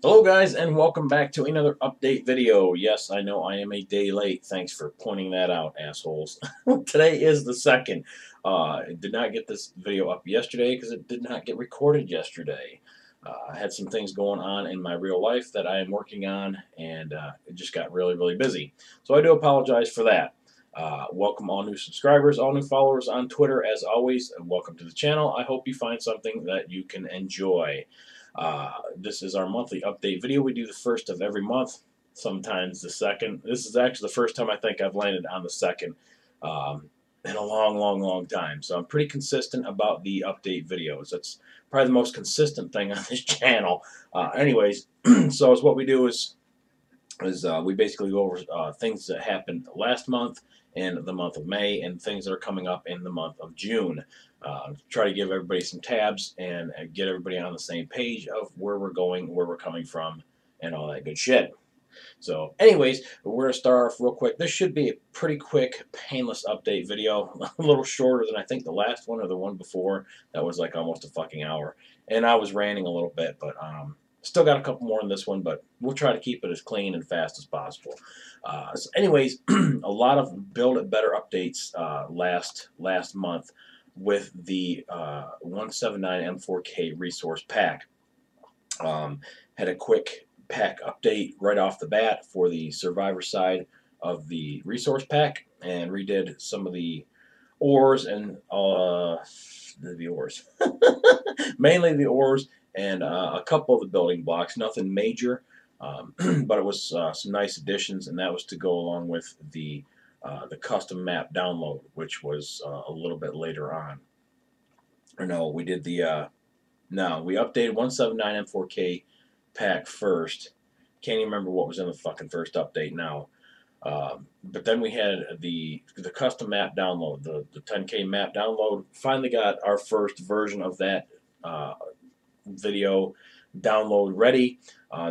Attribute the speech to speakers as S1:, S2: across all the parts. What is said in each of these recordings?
S1: Hello guys, and welcome back to another update video. Yes, I know I am a day late. Thanks for pointing that out, assholes. Today is the 2nd. I did not get this video up yesterday because it did not get recorded yesterday. I had some things going on in my real life that I am working on, and it just got really busy. So I do apologize for that. Welcome all new subscribers, all new followers on Twitter as always, and welcome to the channel. I hope you find something that you can enjoy. This is our monthly update video. We do the first of every month, sometimes the second. This is actually the first time I think I've landed on the second in a long time. So I'm pretty consistent about the update videos. That's probably the most consistent thing on this channel. Anyways, so what we do is we basically go over things that happened last month in the month of May and things that are coming up in the month of June. Try to give everybody some tabs and get everybody on the same page of where we're going, where we're coming from, and all that good shit. So anyways, we're going to start off real quick. This should be a pretty quick, painless update video. A little shorter than I think the last one or the one before. That was like almost a fucking hour. And I was ranting a little bit, but still got a couple more in this one, but we'll try to keep it as clean and fast as possible. So anyways, a lot of Build It Better updates last month with the 179 M4K resource pack. Had a quick pack update right off the bat for the survivor side of the resource pack and redid some of the ores and the ores. Mainly the ores and a couple of the building blocks, nothing major, but it was some nice additions, and that was to go along with the custom map download, which was a little bit later on. Or no, we did the no, we updated 179 M4K pack first. Can't even remember what was in the fucking first update now. But then we had the custom map download, the 10K map download. Finally got our first version of that video download ready.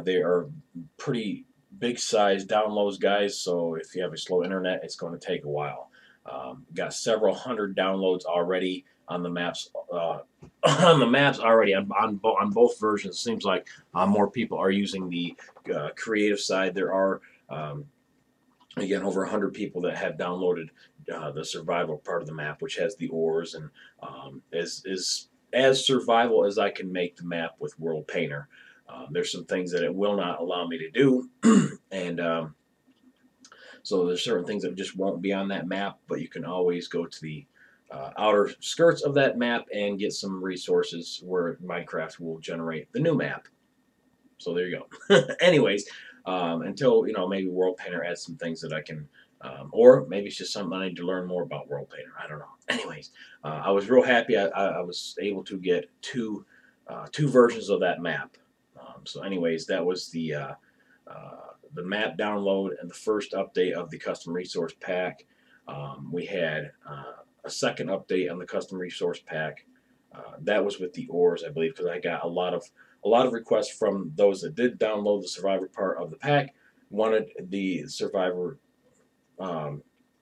S1: They are pretty big size downloads, guys, so if you have a slow internet, it's going to take a while. Got several hundred downloads already on the maps. On the maps already on both versions. It seems like more people are using the creative side. There are again over 100 people that have downloaded the survival part of the map, which has the ores and is as survival as I can make the map with World Painter. There's some things that it will not allow me to do, and so there's certain things that just won't be on that map, but you can always go to the outer skirts of that map and get some resources where Minecraft will generate the new map. So there you go. Anyways, until maybe World Painter adds some things that I can, or maybe it's just something I need to learn more about World Painter. I don't know. Anyways, I was real happy I was able to get two versions of that map. So anyways, that was the map download and the first update of the custom resource pack. We had a second update on the custom resource pack. That was with the ores, I believe, because I got a lot of requests from those that did download the survivor part of the pack, wanted the survivor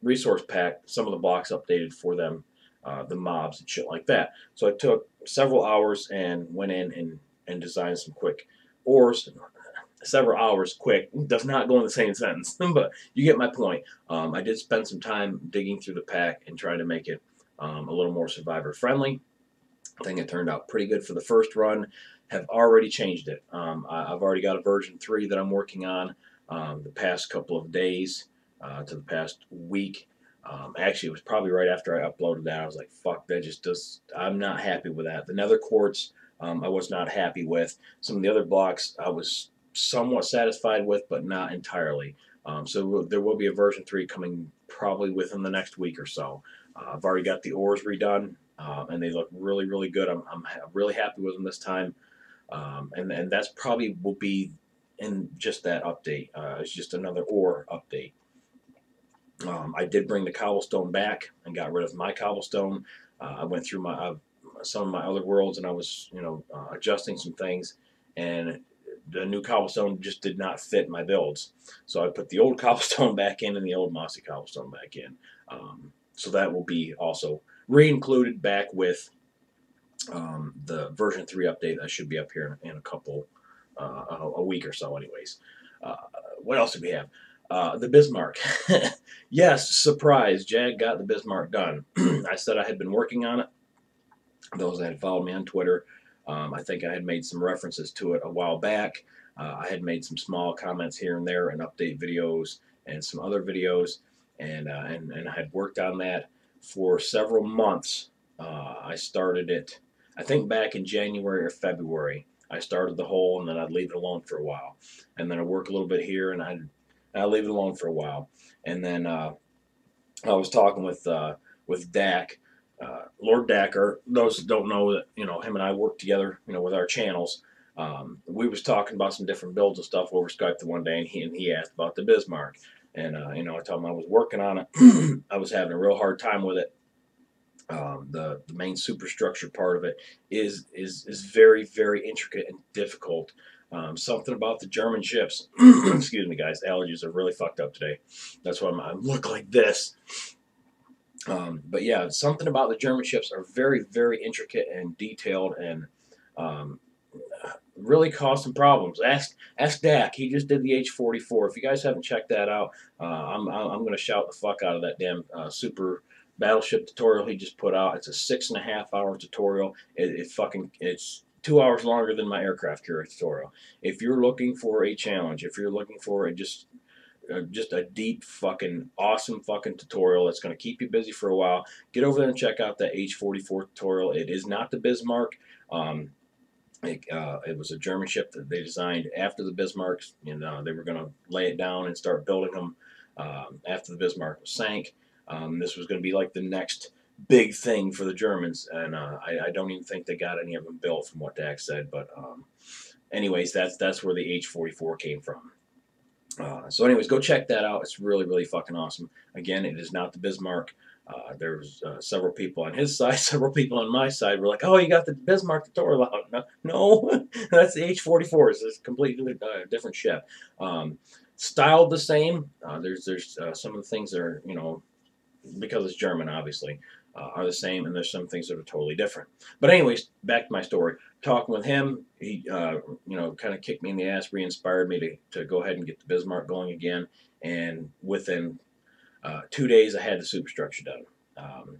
S1: resource pack, some of the blocks updated for them, the mobs and shit like that. So I took several hours and went in and designed some quick ores. Several hours quick does not go in the same sentence, but you get my point. I did spend some time digging through the pack and trying to make it a little more survivor friendly. I think it turned out pretty good for the first run. Have already changed it. I've already got a version 3 that I'm working on the past couple of days to the past week. Actually, it was probably right after I uploaded that. I was like, fuck, that just does, I'm not happy with that. The nether quartz, I was not happy with. Some of the other blocks I was somewhat satisfied with, but not entirely. So there will be a version 3 coming probably within the next week or so. I've already got the ores redone, and they look really good. I'm really happy with them this time, and that's probably will be in just that update. It's just another ore update. I did bring the cobblestone back and got rid of my cobblestone. I went through some of my other worlds, and I was adjusting some things, and the new cobblestone just did not fit my builds. So I put the old cobblestone back in and the old mossy cobblestone back in. So that will be also re-included back with the version 3 update that should be up here in a couple a week or so, anyways. Uh, what else did we have? The Bismarck. Yes, surprise. Jag got the Bismarck done. I said I had been working on it. Those that had followed me on Twitter, I think I had made some references to it a while back. I had made some small comments here and there and update videos and some other videos, and I had worked on that for several months. I started it, I think, back in January or February. I started the hole, and then I'd leave it alone for a while, and then I'd work a little bit here, and I'd leave it alone for a while, and then I was talking with Dak, Lord Dacker. Those that don't know, that him and I work together, with our channels. We was talking about some different builds and stuff over Skype the one day, and he asked about the Bismarck, and I told him I was working on it. I was having a real hard time with it. The main superstructure part of it is very, very intricate and difficult. Something about the German ships. Excuse me, guys. Allergies are really fucked up today. That's why I look like this. But yeah, something about the German ships are very, very intricate and detailed, and really cause some problems. Ask Dak. He just did the H-44. If you guys haven't checked that out, I'm going to shout the fuck out of that damn super battleship tutorial he just put out. It's a 6.5-hour tutorial. It's 2 hours longer than my aircraft carrier tutorial. If you're looking for a challenge, if you're looking for just a deep fucking awesome fucking tutorial that's going to keep you busy for a while, get over there and check out that H-44 tutorial. It is not the Bismarck. It was a German ship that they designed after the Bismarcks, and they were going to lay it down and start building them after the Bismarck was sank. This was going to be like the next big thing for the Germans, and I don't even think they got any of them built, from what Dak said. But anyways, that's where the H-44 came from. So anyways, go check that out. It's really, really fucking awesome. Again, it is not the Bismarck. There's several people on his side, several people on my side were like, "Oh, you got the Bismarck tutorial out." No, that's the H-44. It's a completely different ship. Styled the same. There's some of the things that are, because it's German, obviously, are the same, and there's some things that are totally different. But anyways, back to my story. Talking with him, he, kind of kicked me in the ass, re-inspired me to go ahead and get the Bismarck going again, and within 2 days, I had the superstructure done.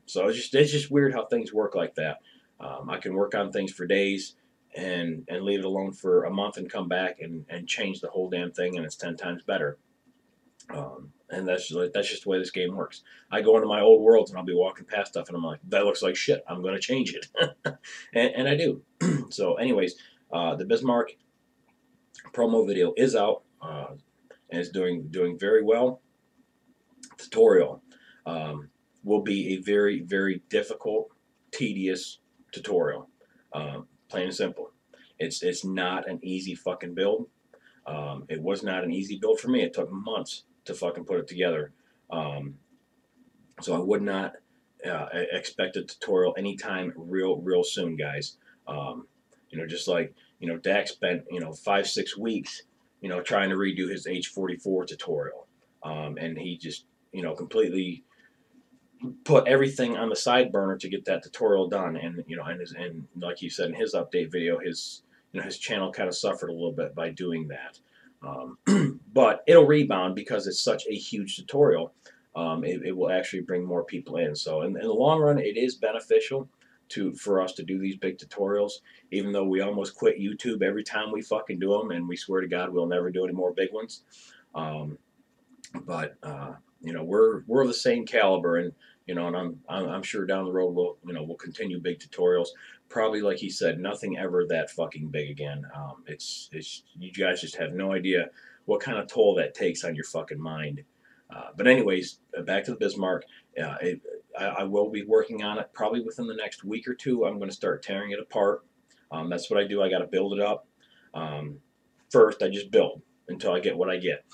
S1: So it's just weird how things work like that. I can work on things for days and leave it alone for a month and come back and change the whole damn thing, and it's 10 times better. And that's just the way this game works. I go into my old worlds and I'll be walking past stuff and I'm like, that looks like shit. I'm going to change it. and I do. So anyways, the Bismarck promo video is out and it's doing very well. Tutorial will be a very, very difficult, tedious tutorial. Plain and simple. It's not an easy fucking build. It was not an easy build for me. It took months to fucking put it together. So I would not expect a tutorial anytime real soon, guys. Just like, Dak spent, 5-6 weeks, trying to redo his H-44 tutorial. And he just, completely put everything on the side burner to get that tutorial done. And, and like he said in his update video, his channel kind of suffered a little bit by doing that. But it'll rebound because it's such a huge tutorial. It will actually bring more people in. So in the long run, it is beneficial for us to do these big tutorials, even though we almost quit YouTube every time we fucking do them, and we swear to God we'll never do any more big ones. But we're of the same caliber, and and I'm sure down the road we'll continue big tutorials. Probably, like he said, nothing ever that fucking big again. It's you guys just have no idea what kind of toll that takes on your fucking mind. But anyways, back to the Bismarck. I will be working on it probably within the next week or two. I'm going to start tearing it apart. That's what I do. I got to build it up. First, I just build until I get what I get.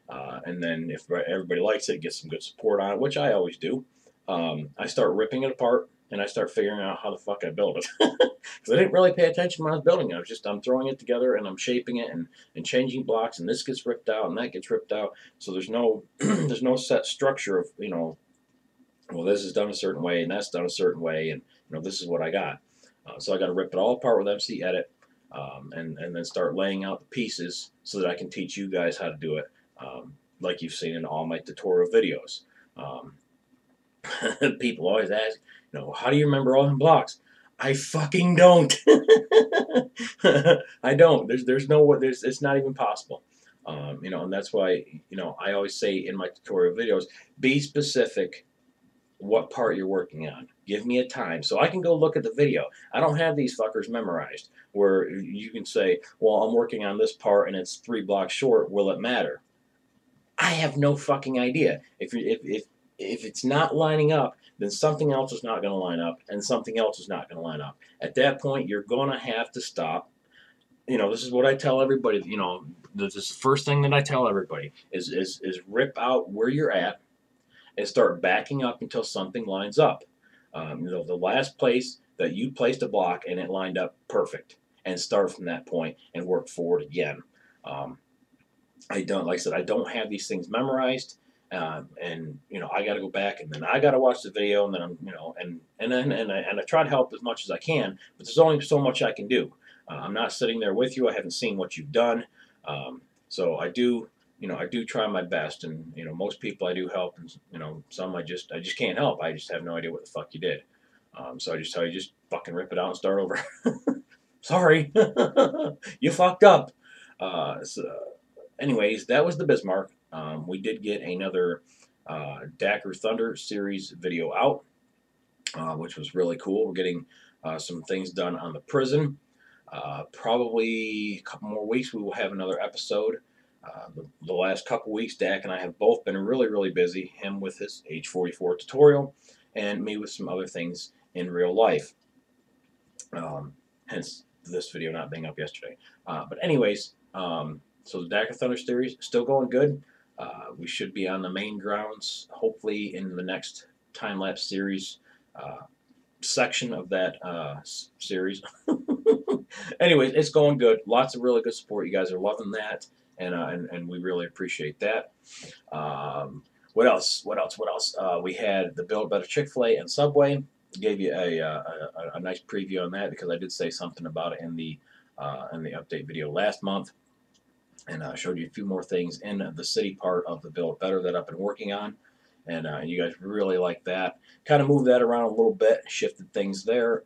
S1: And then if everybody likes it, get some good support on it, which I always do, I start ripping it apart and I start figuring out how the fuck I build it. Because I didn't really pay attention when I was building it. I'm throwing it together and I'm shaping it and changing blocks, and this gets ripped out and that gets ripped out. So there's no there's no set structure of, well, this is done a certain way and that's done a certain way, and this is what I got. So I got to rip it all apart with MC Edit. and then start laying out the pieces so that I can teach you guys how to do it, like you've seen in all my tutorial videos. Um, People always ask, how do you remember all them blocks? I fucking don't. I don't. There's no way. It's not even possible. And that's why I always say in my tutorial videos, be specific what part you're working on. Give me a time so I can go look at the video. I don't have these fuckers memorized where you can say, well, I'm working on this part and it's 3 blocks short. Will it matter? I have no fucking idea. If it's not lining up, then something else is not going to line up, and something else is not going to line up. At that point, you're going to have to stop. This is what I tell everybody. This is the first thing that I tell everybody is rip out where you're at and start backing up until something lines up. The last place that you placed a block and it lined up perfect, and start from that point and work forward again. Like I said, I don't have these things memorized, and I got to go back and then I got to watch the video, and then I try to help as much as I can, but there's only so much I can do. I'm not sitting there with you. I haven't seen what you've done, so I do try my best, and most people I do help, and some I just can't help. I just have no idea what the fuck you did. So I just tell you, just fucking rip it out and start over. Sorry, you fucked up. Anyways, that was the Bismarck. We did get another Jagthunder series video out, which was really cool. We're getting some things done on the prison. Probably a couple more weeks we will have another episode. The last couple weeks, Dak and I have both been really, really busy. Him with his H44 tutorial, and me with some other things in real life. Hence this video not being up yesterday. But anyways, so the Jagthunder series still going good. We should be on the main grounds hopefully in the next time-lapse series section of that series. Anyways, it's going good. Lots of really good support. You guys are loving that, and we really appreciate that. What else? We had the Build Better Chick-fil-A and Subway. Gave you a nice preview on that because I did say something about it in the update video last month. And I showed you a few more things in the city part of the Build Better that I've been working on. And you guys really like that. Kind of moved that around a little bit, shifted things there.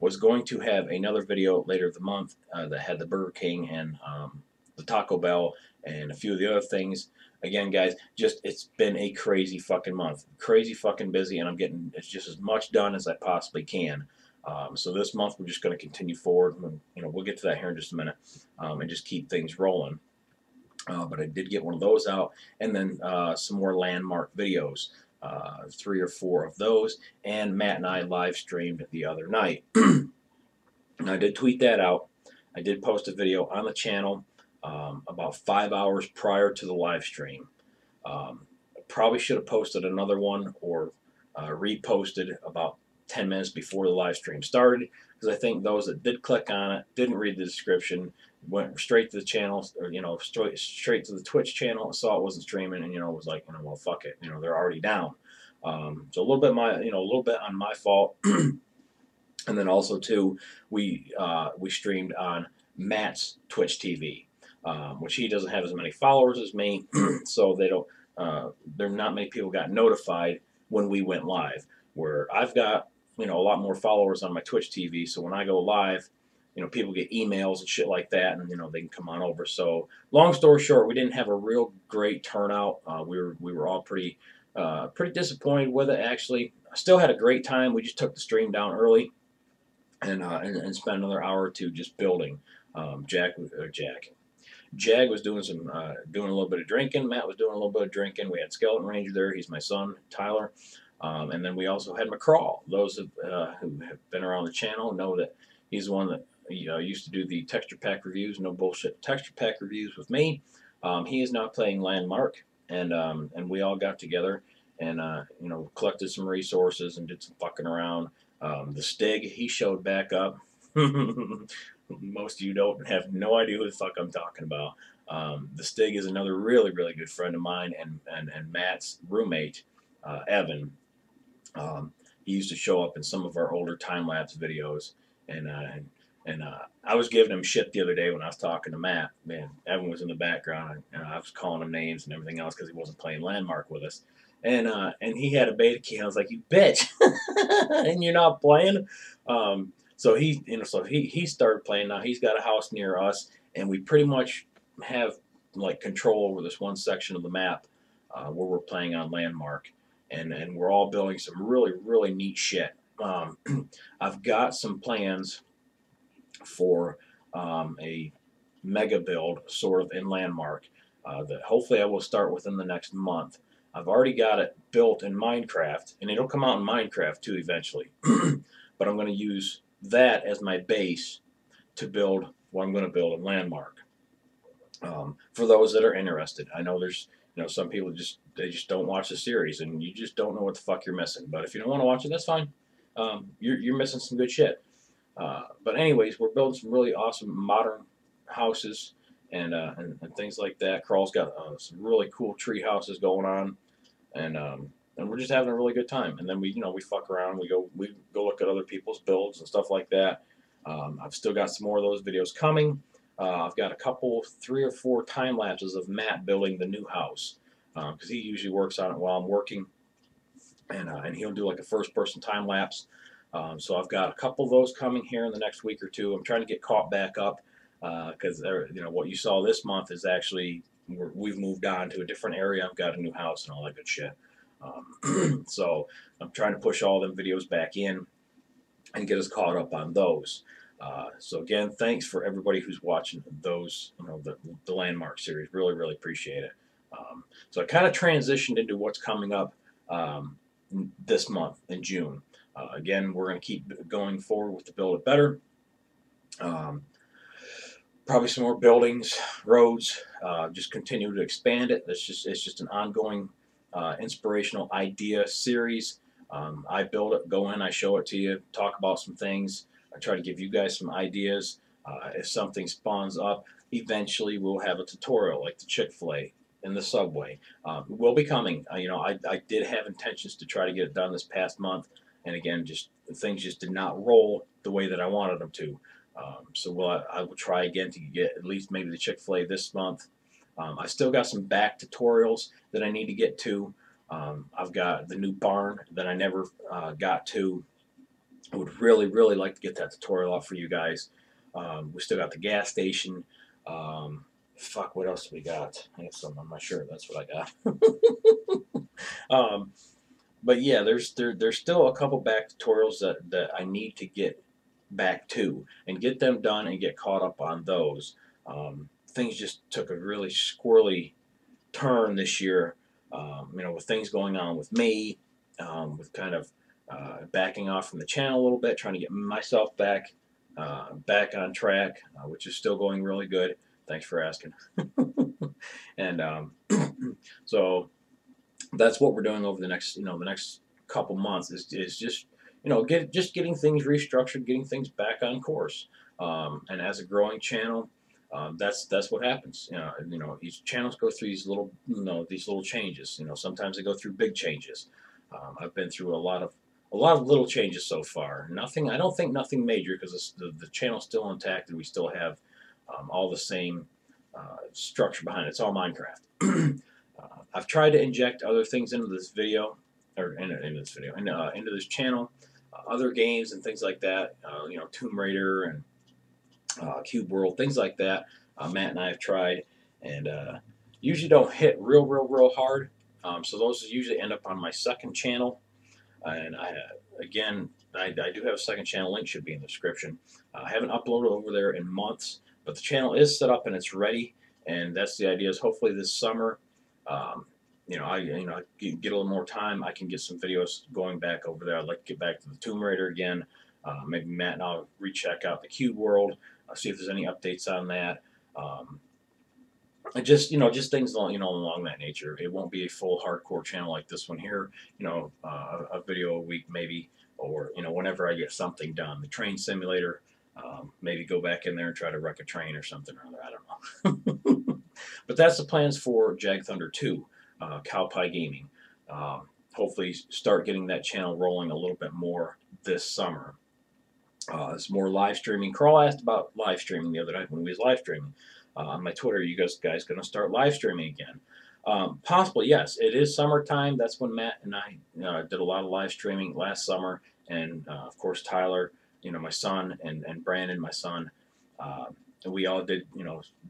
S1: Was going to have another video later the month that had the Burger King and the Taco Bell and a few of the other things. Again, guys, it's been a crazy fucking month. Crazy fucking busy, and I'm getting just as much done as I possibly can. So this month we're just going to continue forward. We'll get to that here in just a minute, and just keep things rolling. But I did get one of those out, and then some more landmark videos, 3 or 4 of those, and Matt and I live streamed the other night. And I did tweet that out. I did post a video on the channel about 5 hours prior to the live stream. Probably should have posted another one or reposted about 10 minutes before the live stream started, because I think those that did click on it, didn't read the description, went straight to the channel, or straight to the Twitch channel, saw it wasn't streaming, and was like, well, fuck it, they're already down. So a little bit on my fault. And then also too, we streamed on Matt's Twitch TV, which he doesn't have as many followers as me, so there not many people got notified when we went live. Where I've got a lot more followers on my Twitch TV, so when I go live, people get emails and shit like that, and they can come on over. So long story short, we didn't have a real great turnout. We were all pretty disappointed with it. Actually, I still had a great time. We just took the stream down early, and spent another hour or two just building. Jag was doing a little bit of drinking. Matt was doing a little bit of drinking. We had Skeleton Ranger there. He's my son, Tyler. And then we also had McCraw. Those who have been around the channel know that he's the one that used to do the texture pack reviews, no bullshit texture pack reviews with me. He is now playing Landmark, and we all got together and collected some resources and did some fucking around. The Stig, he showed back up. Most of you don't have no idea who the fuck I'm talking about. The Stig is another really, really good friend of mine and Matt's roommate, Evan. He used to show up in some of our older time-lapse videos, and And I was giving him shit the other day when I was talking to Matt. Man, Evan was in the background, and I was calling him names and everything else because he wasn't playing Landmark with us. And he had a beta key. I was like, "You bitch!" And you're not playing. So he started playing. Now he's got a house near us, and we pretty much have like control over this one section of the map where we're playing on Landmark, and we're all building some really neat shit. I've got some plans for a mega build sort of in Landmark that hopefully I will start within the next month. I've already got it built in Minecraft, and it'll come out in Minecraft too eventually. But I'm going to use that as my base to build what I'm going to build in Landmark. For those that are interested, I know there's some people they just don't watch the series, and you just don't know what the fuck you're missing. But if you don't want to watch it, that's fine. You're missing some good shit. But anyways, we're building some really awesome modern houses and things like that. Carl's got some really cool tree houses going on, and we're just having a really good time. And then we fuck around. We go look at other people's builds and stuff like that. I've still got some more of those videos coming. I've got a couple, 3 or 4 time lapses of Matt building the new house because he usually works on it while I'm working, and he'll do like a first person time lapse. So I've got a couple of those coming here in the next week or two. I'm trying to get caught back up because what you saw this month is actually we've moved on to a different area. I've got a new house and all that good shit. So I'm trying to push all them videos back in and get us caught up on those. So again, thanks for everybody who's watching those, the Landmark series. Really appreciate it. So I kind of transitioned into what's coming up this month in June. Again, we're going to keep going forward with the Build It Better. Probably some more buildings, roads, just continue to expand it. It's just an ongoing inspirational idea series. I build it, go in, I show it to you, talk about some things. I try to give you guys some ideas. If something spawns up, eventually we'll have a tutorial like the Chick-fil-A and the Subway. It will be coming. I did have intentions to try to get it done this past month. And again, things just did not roll the way that I wanted them to. So I will try again to get at least maybe the Chick-fil-A this month. I still got some back tutorials that I need to get to. I've got the new barn that I never got to. I would really like to get that tutorial out for you guys. We still got the gas station. Fuck, what else do we got? I have some on my shirt. That's what I got. But yeah, there's still a couple back tutorials that I need to get back to and get them done and get caught up on those. Things just took a really squirrely turn this year. With things going on with me, with kind of backing off from the channel a little bit, trying to get myself back on track, which is still going really good. Thanks for asking. And so that's what we're doing over the next couple months is just getting things restructured, getting things back on course. And as a growing channel, that's what happens. Each channels go through these little changes. Sometimes they go through big changes. I've been through a lot of little changes so far. I don't think nothing major because the channel's still intact and we still have all the same structure behind it. It's all Minecraft. I've tried to inject other things into this video, or into this channel, other games and things like that. Tomb Raider and Cube World, things like that. Matt and I have tried, and usually don't hit real hard. So those usually end up on my second channel. And I do have a second channel. Link should be in the description. I haven't uploaded over there in months, but the channel is set up and it's ready. And that's the idea. Is hopefully this summer, I get a little more time. I can get some videos going back over there. I'd like to get back to the Tomb Raider again. Maybe Matt and I'll recheck out the Cube World. See if there's any updates on that. And just things along that nature. It won't be a full hardcore channel like this one here. A video a week maybe, or whenever I get something done. The train simulator. Maybe go back in there and try to wreck a train or something or other. I don't know. But that's the plans for Jagthunder1, Cowpie Gaming. Hopefully start getting that channel rolling a little bit more this summer. It's more live streaming. Carl asked about live streaming the other night when we was live streaming on my Twitter. Are you guys going to start live streaming again? Possibly, yes. It is summertime. That's when Matt and I did a lot of live streaming last summer, and of course Tyler, my son, and Brandon, my son. And we all did,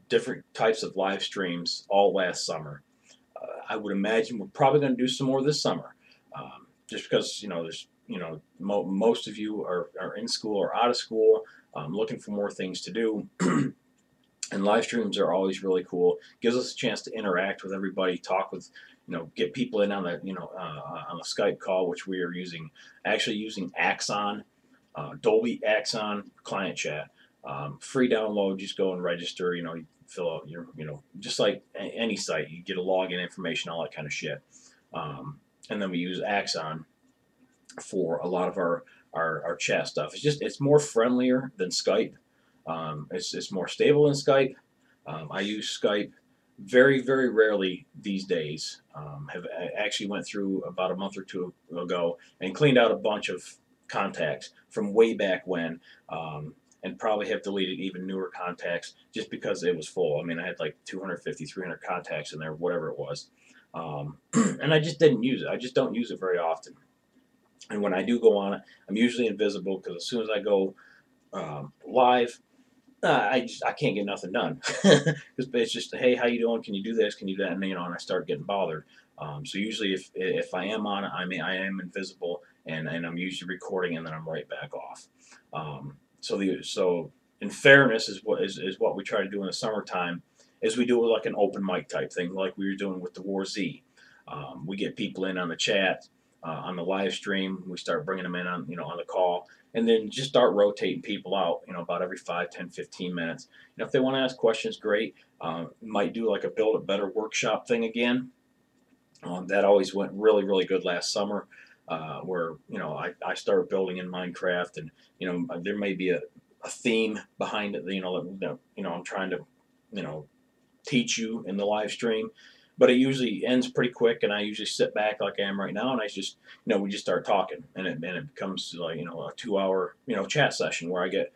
S1: different types of live streams all last summer. I would imagine we're probably going to do some more this summer, just because there's most of you are in school or out of school, looking for more things to do. And live streams are always really cool. Gives us a chance to interact with everybody, talk with, get people in on the, on the Skype call, which we are actually using Axon, Dolby Axon client chat. Free download. Just go and register. You fill out your, just like any site, you get a login information, all that kind of shit. And then we use Axon for a lot of our chat stuff. It's more friendlier than Skype. It's more stable than Skype. I use Skype very, very rarely these days. I actually went through about a month or two ago and cleaned out a bunch of contacts from way back when, and probably have deleted even newer contacts just because it was full. I mean, I had like 250, 300 contacts in there, whatever it was. And I just didn't use it. I just don't use it very often. And when I do go on it, I'm usually invisible because as soon as I go live, I can't get nothing done. It's just, hey, how you doing? Can you do this? Can you do that? And and I start getting bothered. So usually, if I am on it, I am invisible, and I'm usually recording, and then I'm right back off. So in fairness, is what we try to do in the summertime, is we do like an open mic type thing, like we were doing with the War Z. We get people in on the chat, on the live stream. We start bringing them in on on the call, and then just start rotating people out, about every 5, 10, 15 minutes. If they want to ask questions, great. Might do like a Build It Better workshop thing again. That always went really, really good last summer, where I started building in Minecraft, and there may be a theme behind it. I'm trying to teach you in the live stream. But it usually ends pretty quick, and I usually sit back like I am right now, and I just, we just start talking, and it becomes like, a 2-hour, chat session where I get,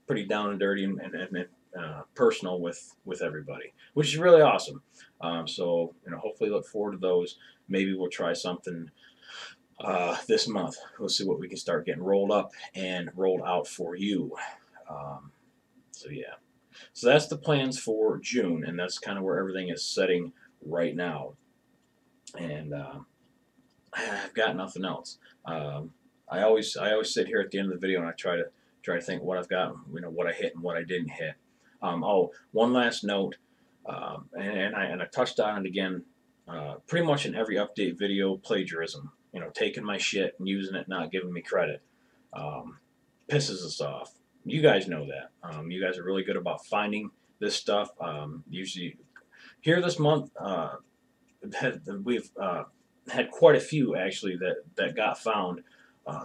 S1: pretty down and dirty and personal with everybody, which is really awesome. So, hopefully look forward to those. Maybe we'll try something this month. We'll see what we can start getting rolled up and rolled out for you. So yeah. So that's the plans for June, and that's kind of where everything is setting right now. And I've got nothing else. I always sit here at the end of the video and I try to think what I've got, what I hit and what I didn't hit. One last note, and I touched on it again, pretty much in every update video: plagiarism. Taking my shit and using it, not giving me credit, pisses us off. You guys know that. You guys are really good about finding this stuff. Usually, here this month, we've had quite a few actually that got found.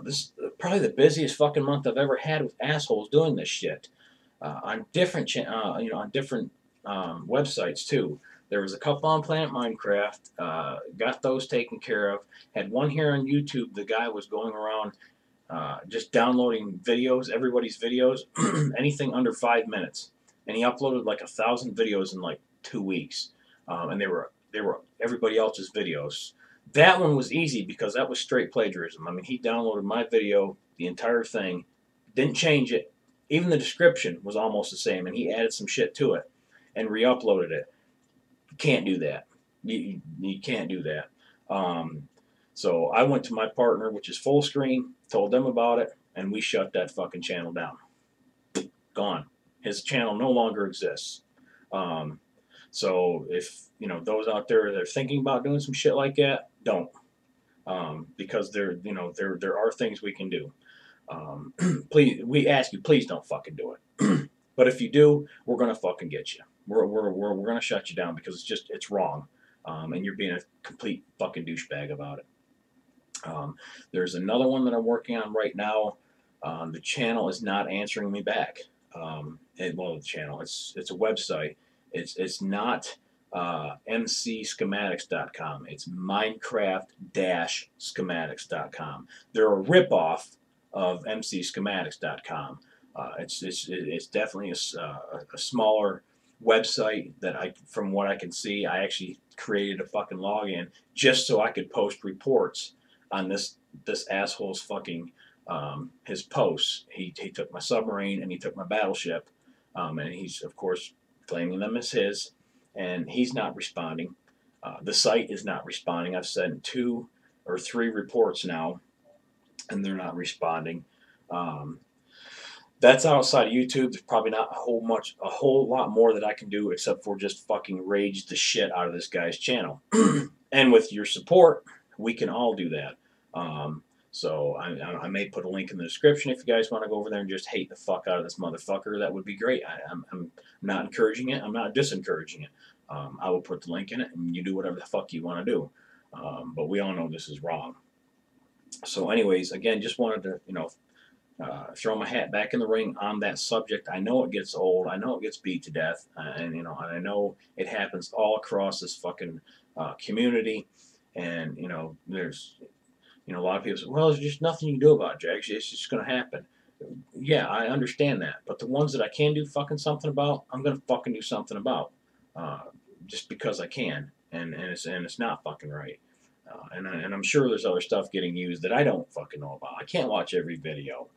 S1: This is probably the busiest fucking month I've ever had with assholes doing this shit on different on different websites too. There was a couple on Planet Minecraft. Got those taken care of. Had one here on YouTube. The guy was going around just downloading videos, everybody's videos, anything under 5 minutes, and he uploaded like 1,000 videos in like 2 weeks, and they were everybody else's videos. That one was easy because that was straight plagiarism. I mean, he downloaded my video, the entire thing, didn't change it. Even the description was almost the same, and he added some shit to it and re-uploaded it. You can't do that. You can't do that. So I went to my partner, which is Full Screen, told them about it, and we shut that fucking channel down. Gone. His channel no longer exists. So if those out there that are thinking about doing some shit like that, don't, because there are things we can do. Please, we ask you, please don't fucking do it. But if you do, we're gonna fucking get you. We're gonna shut you down because it's wrong, and you're being a complete fucking douchebag about it. There's another one that I'm working on right now. The channel is not answering me back. The channel, it's a website. It's not mcschematics.com. It's minecraft-schematics.com. They're a ripoff of minecraft-schematics.com. It's definitely a smaller website that from what I can see, I actually created a fucking login just so I could post reports on this asshole's fucking his posts. He took my submarine and he took my battleship, and he's of course claiming them as his, and he's not responding. The site is not responding. I've sent 2 or 3 reports now, and they're not responding. That's outside of YouTube. There's probably not a whole lot more that I can do except for just fucking rage the shit out of this guy's channel. And with your support, we can all do that. So I may put a link in the description if you guys want to go over there and just hate the fuck out of this motherfucker. That would be great. I'm not encouraging it. I'm not disencouraging it. I will put the link in it, and you do whatever the fuck you want to do. But we all know this is wrong. So anyways, again, just wanted to, throw my hat back in the ring on that subject. I know it gets old. I know it gets beat to death. And I know it happens all across this fucking community. And, there's, a lot of people say, well, there's just nothing you can do about it, Jags. It's just going to happen. Yeah, I understand that. But the ones that I can do fucking something about, I'm going to fucking do something about. Just because I can. And it's not fucking right. And I'm sure there's other stuff getting used that I don't fucking know about. I can't watch every video.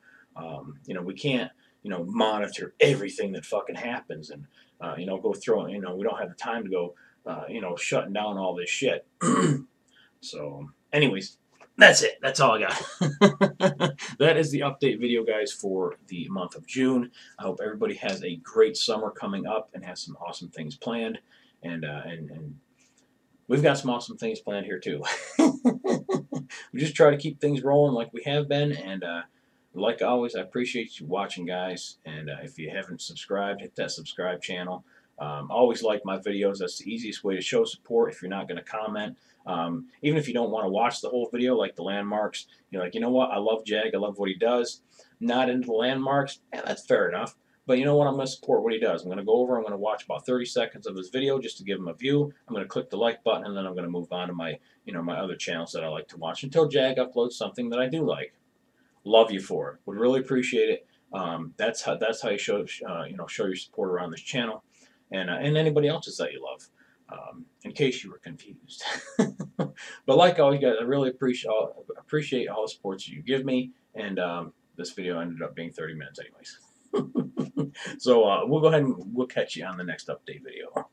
S1: We can't, monitor everything that fucking happens and, go through it. We don't have the time to go, shutting down all this shit. So, anyways, that's it. That's all I got. That is the update video, guys, for the month of June. I hope everybody has a great summer coming up and has some awesome things planned. And we've got some awesome things planned here, too. We just try to keep things rolling like we have been. And like always, I appreciate you watching, guys. And if you haven't subscribed, hit that subscribe channel. Always like my videos. That's the easiest way to show support if you're not going to comment. Even if you don't want to watch the whole video, like the landmarks, you're like, you know what? I love Jag. I love what he does. Not into the landmarks. Yeah, that's fair enough. But you know what? I'm going to support what he does. I'm going to go over. I'm going to watch about 30 seconds of his video just to give him a view. I'm going to click the like button, and then I'm going to move on to my, my other channels that I like to watch until Jag uploads something that I do like. Love you for it. Would really appreciate it. That's how you show your support around this channel, and anybody else's that you love. In case you were confused. But like always, guys, I really appreciate all the support you give me, and this video ended up being 30 minutes anyways. So we'll go ahead and we'll catch you on the next update video.